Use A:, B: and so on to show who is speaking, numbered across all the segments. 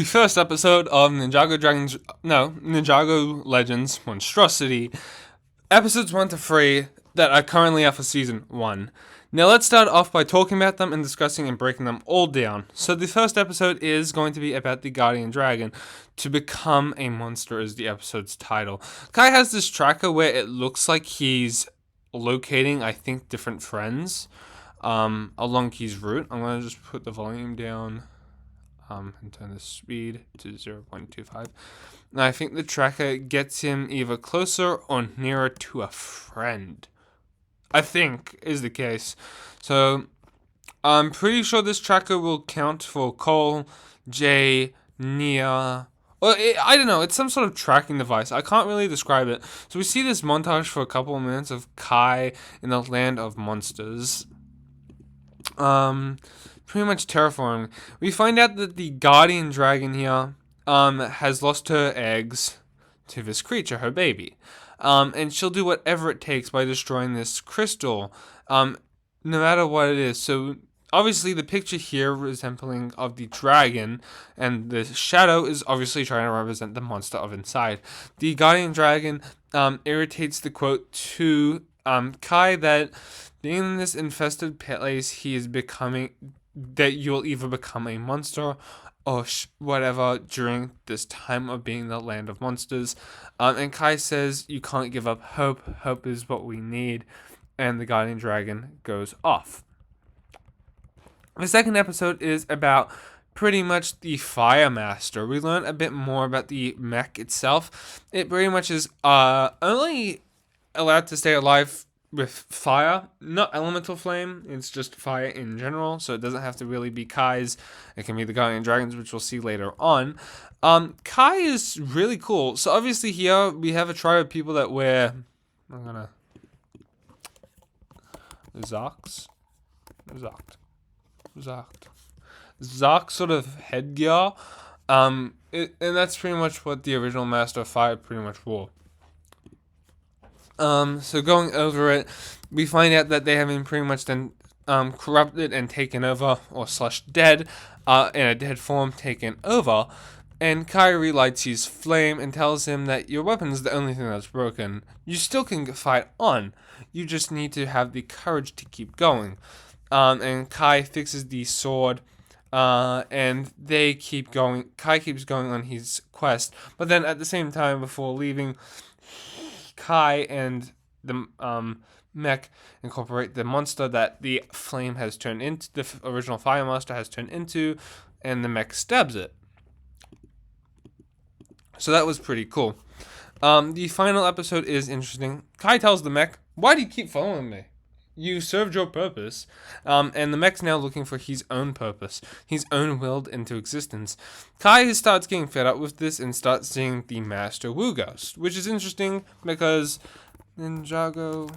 A: The first episode of Ninjago Legends Monstrosity, episodes 1 to 3 that are currently out for season 1. Now let's start off by talking about them and discussing and breaking them all down. So the first episode is going to be about the Guardian Dragon. To become a monster is the episode's title. Kai has this tracker where it looks like he's locating, I think, different friends along his route. I'm going to just put the volume down and turn the speed to 0.25. And I think the tracker gets him either closer or nearer to a friend. I think is the case. So I'm pretty sure this tracker will count for Cole, Jay, Nia. Well, I don't know. It's some sort of tracking device. I can't really describe it. So we see this montage for a couple of minutes of Kai in the land of monsters. Pretty much terraforming. We find out that the guardian dragon here has lost her eggs to this creature, her baby. And she'll do whatever it takes by destroying this crystal, no matter what it is. So obviously the picture here resembling of the dragon, and the shadow is obviously trying to represent the monster of inside. The guardian dragon irritates the quote to Kai that being in this infested place, he is becoming that you'll either become a monster or whatever during this time of being the land of monsters. And Kai says you can't give up hope. Hope is what we need. And the guardian dragon goes off. The second episode is about pretty much the Fire Master. We learn a bit more about the mech itself. It pretty much is only allowed to stay alive with fire, not elemental flame. It's just fire in general, so it doesn't have to really be Kai's. It can be the Guardian Dragons, which we'll see later on. Kai is really cool. So obviously here we have a tribe of people that wear, Zox sort of headgear. And that's pretty much what the original Master of Fire pretty much wore. So going over it, we find out that they have been pretty much then corrupted and taken over, or slash dead, in a dead form taken over. And Kai relights his flame and tells him that your weapon is the only thing that's broken. You still can fight on. You just need to have the courage to keep going. And Kai fixes the sword, and they keep going. Kai keeps going on his quest, but then at the same time, before leaving, Kai and the mech incorporate the monster that the flame has turned into, the original Fire Master has turned into, and the mech stabs it. So that was pretty cool. The final episode is interesting. Kai tells the mech, "Why do you keep following me? You served your purpose." And the mech's now looking for his own purpose, his own willed into existence. Kai starts getting fed up with this and starts seeing the Master Wu Ghost, which is interesting because Ninjago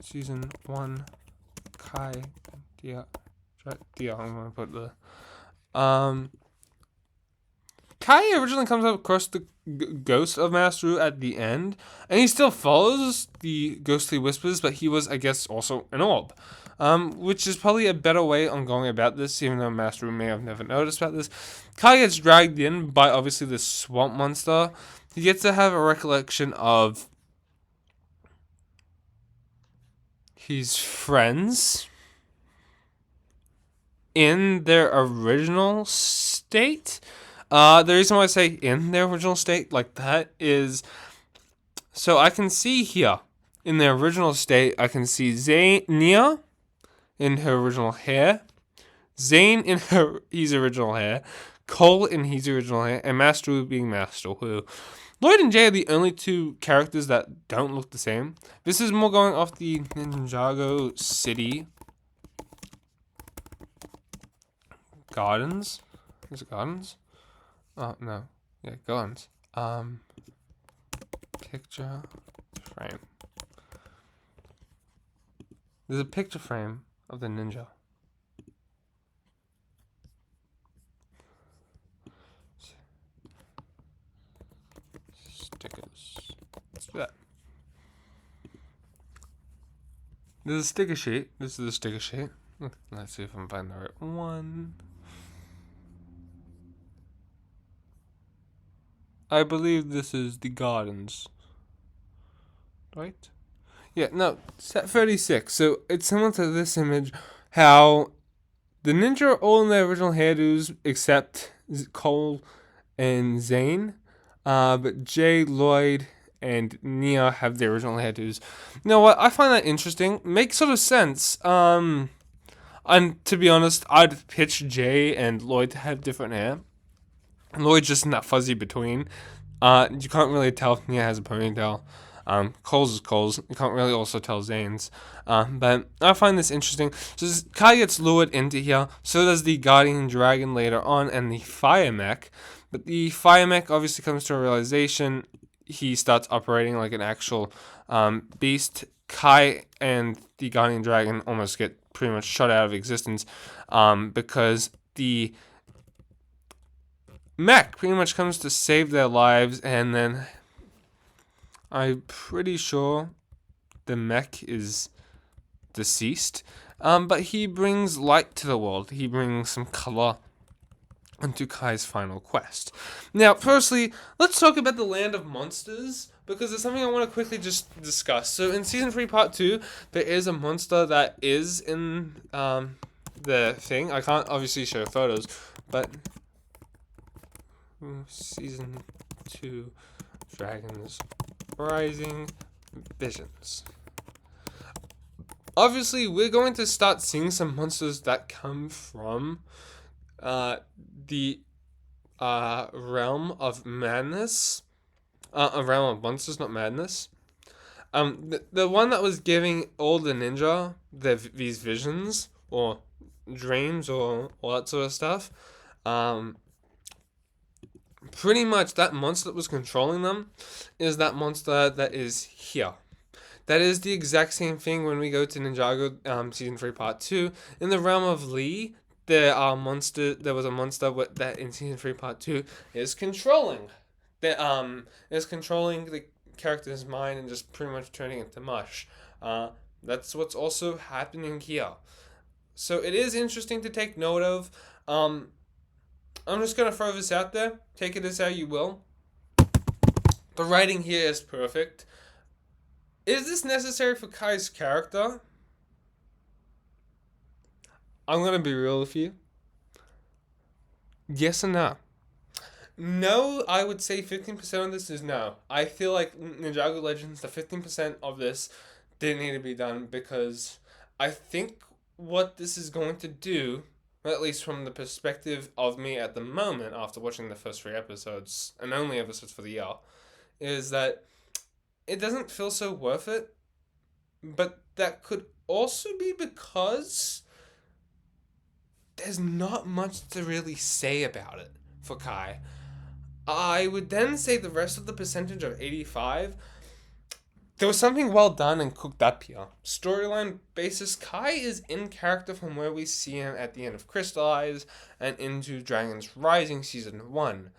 A: Season 1 Kai Dia, I'm going to put the Kai originally comes across the ghost of Master Wu at the end, and he still follows the ghostly whispers, but he was, I guess, also an orb, which is probably a better way on going about this, even though Master Wu may have never noticed about this. Kai gets dragged in by, obviously, this swamp monster. He gets to have a recollection of his friends in their original state. The reason why I say in their original state like that is, so I can see here in their original state, I can see Nia in her original hair, Zane in his original hair, Cole in his original hair, and Master Wu being Master Wu. Lloyd and Jay are the only two characters that don't look the same. This is more going off the Ninjago City Gardens. Is it Gardens? Oh, no. Yeah, guns. Picture frame. There's a picture frame of the ninja. Stickers. Let's do that. There's a sticker sheet. This is a sticker sheet. Let's see if I can find the right one. I believe this is the gardens, right? Yeah, no, set 36. So it's similar to this image, how the ninja are all in their original hairdos except Cole and Zane. But Jay, Lloyd, and Nia have their original hairdos. You know what? I find that interesting. Makes sort of sense. And to be honest, I'd pitch Jay and Lloyd to have different hair. And Lloyd's just in that fuzzy between. You can't really tell if Nia has a ponytail. Cole's is Cole's. You can't really also tell Zane's. But I find this interesting. So Kai gets lured into here. So does the Guardian Dragon later on and the Fire Mech. But the Fire Mech obviously comes to a realization. He starts operating like an actual beast. Kai and the Guardian Dragon almost get pretty much shut out of existence because the mech pretty much comes to save their lives, and then I'm pretty sure the mech is deceased. But he brings light to the world. He brings some color into Kai's final quest. Now, firstly, let's talk about the Land of Monsters, because it's something I want to quickly just discuss. So in Season 3, Part 2, there is a monster that is in the thing. I can't obviously show photos, but Season 2, Dragons Rising Visions. Obviously, we're going to start seeing some monsters that come from the realm of madness. A realm of monsters, not madness. The one that was giving all the ninja these visions or dreams or all that sort of stuff. Pretty much that monster that was controlling them is that monster that is here. That is the exact same thing when we go to Ninjago Season 3 Part 2. In the realm of Lee, there was a monster that in Season 3 Part 2 is controlling. Is controlling the character's mind and just pretty much turning it to mush. That's what's also happening here. So it is interesting to take note of. I'm just going to throw this out there. Take it as how you will. The writing here is perfect. Is this necessary for Kai's character? I'm going to be real with you. Yes and no. No, I would say 15% of this is no. I feel like Ninjago Legends, the 15% of this didn't need to be done, because I think what this is going to do, at least from the perspective of me at the moment after watching the first 3 episodes, and only episodes for the year, is that it doesn't feel so worth it. But that could also be because there's not much to really say about it for Kai. I would then say the rest of the percentage of 85, there was something well done and cooked up here. Storyline basis, Kai is in character from where we see him at the end of Crystallize and into Dragons Rising Season 1.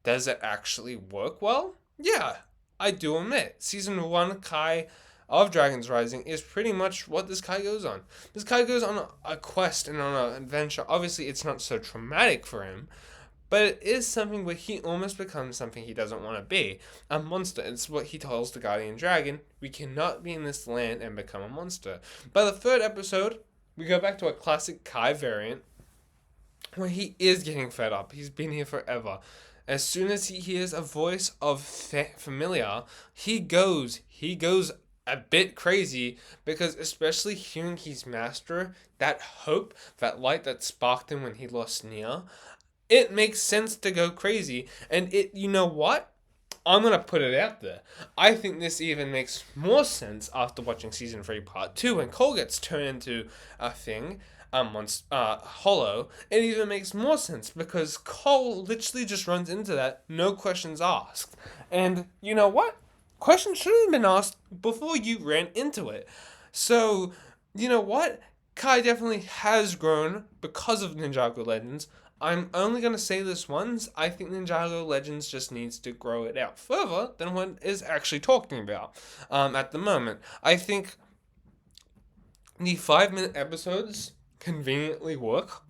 A: Does it actually work well? Yeah, I do admit. Season 1 Kai of Dragons Rising is pretty much what this Kai goes on. This Kai goes on a quest and on an adventure. Obviously, it's not so traumatic for him, but it is something where he almost becomes something he doesn't want to be. A monster. It's what he tells the Guardian Dragon. We cannot be in this land and become a monster. By the 3rd episode, we go back to a classic Kai variant where he is getting fed up. He's been here forever. As soon as he hears a voice of familiar, he goes a bit crazy, because especially hearing his master, that hope, that light that sparked him when he lost Nia, it makes sense to go crazy. And you know what? I'm going to put it out there. I think this even makes more sense after watching Season 3 Part 2 when Cole gets turned into a thing, hollow. It even makes more sense because Cole literally just runs into that, no questions asked. And you know what? Questions should have been asked before you ran into it. So, you know what? Kai definitely has grown because of Ninjago Legends. I'm only going to say this once. I think Ninjago Legends just needs to grow it out further than what is actually talking about at the moment. I think the 5-minute episodes conveniently work.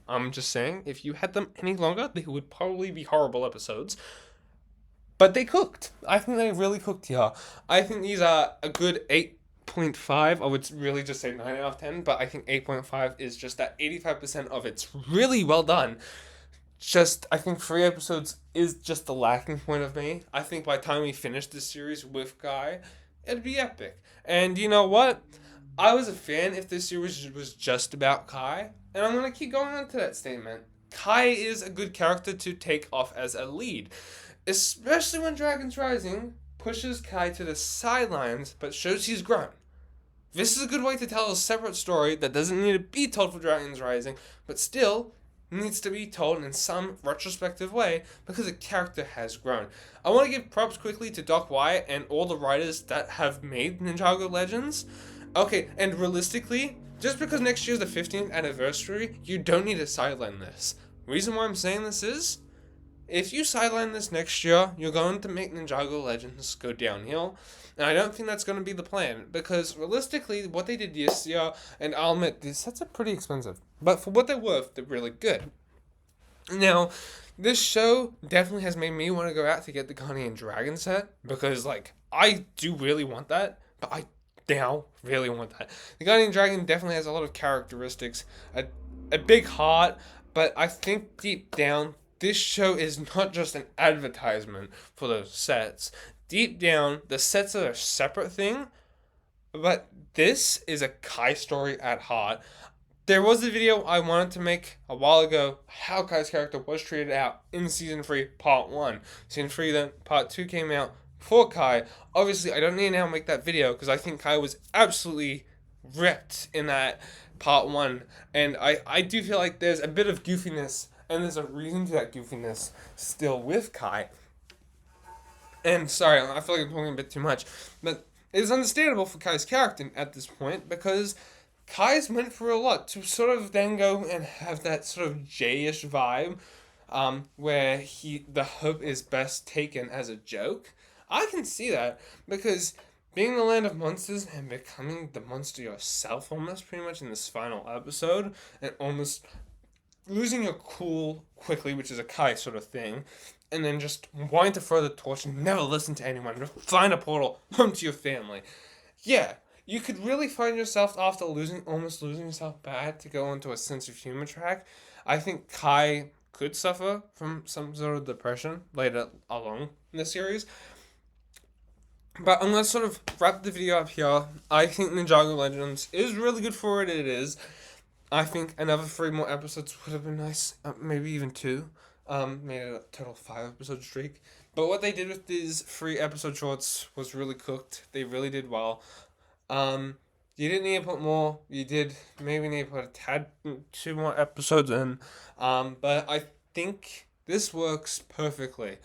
A: I'm just saying, if you had them any longer, they would probably be horrible episodes. But they cooked. I think they really cooked here. I think these are a good 8.5. I would really just say 9 out of 10, but I think 8.5 is just that 85% of it's really well done. Just, I think 3 episodes is just the lacking point of me. I think by the time we finish this series with Guy, it'd be epic. And you know what? I was a fan if this series was just about Kai, and I'm gonna keep going on to that statement. Kai is a good character to take off as a lead, especially when Dragon's Rising pushes Kai to the sidelines but shows he's grown. This is a good way to tell a separate story that doesn't need to be told for Dragon's Rising, but still needs to be told in some retrospective way because the character has grown. I want to give props quickly to Doc Wyatt and all the writers that have made Ninjago Legends. Okay, and realistically, just because next year's the 15th anniversary, you don't need to sideline this. Reason why I'm saying this is, if you sideline this next year, you're going to make Ninjago Legends go downhill. And I don't think that's going to be the plan. Because realistically, what they did this year, and I'll admit, these sets are pretty expensive. But for what they're worth, they're really good. Now, this show definitely has made me want to go out to get the Guardian Dragon set. Because, like, I do really want that. But I now really want that. The Guardian Dragon definitely has a lot of characteristics. A big heart. But I think deep down, this show is not just an advertisement for those sets. Deep down, the sets are a separate thing, but this is a Kai story at heart. There was a video I wanted to make a while ago, how Kai's character was treated out in Season 3, Part 1. Season 3, then Part 2 came out for Kai. Obviously, I don't need to now make that video, because I think Kai was absolutely ripped in that Part 1. And I do feel like there's a bit of goofiness, and there's a reason to that goofiness still with Kai. And sorry, I feel like I'm talking a bit too much, but it's understandable for Kai's character at this point because Kai's went through a lot to sort of then go and have that sort of Jay-ish vibe, where the hope is best taken as a joke. I can see that because being in the land of monsters and becoming the monster yourself almost pretty much in this final episode and almost losing your cool quickly, which is a Kai sort of thing, and then just wanting to throw the torch and never listen to anyone, just find a portal home to your family. Yeah, you could really find yourself after almost losing yourself bad to go into a sense of humor track. I think Kai could suffer from some sort of depression later along in the series. But I'm going to sort of wrap the video up here. I think Ninjago Legends is really good for what it is. I think another 3 more episodes would have been nice. Maybe even 2. Made it a total 5-episode streak. But what they did with these 3-episode shorts was really cooked. They really did well. You didn't need to put more. You did maybe need to put a tad 2 more episodes in. But I think this works perfectly.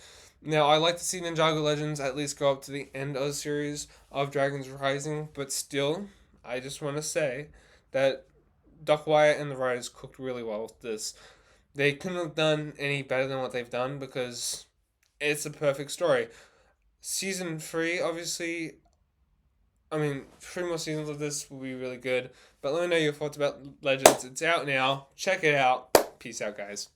A: Now, I like to see Ninjago Legends at least go up to the end of the series of Dragon's Rising. But still, I just want to say that Doc Wyatt and the writers cooked really well with this. They couldn't have done any better than what they've done because it's a perfect story. Season 3, obviously, 3 more seasons of this will be really good. But let me know your thoughts about Legends. It's out now. Check it out. Peace out, guys.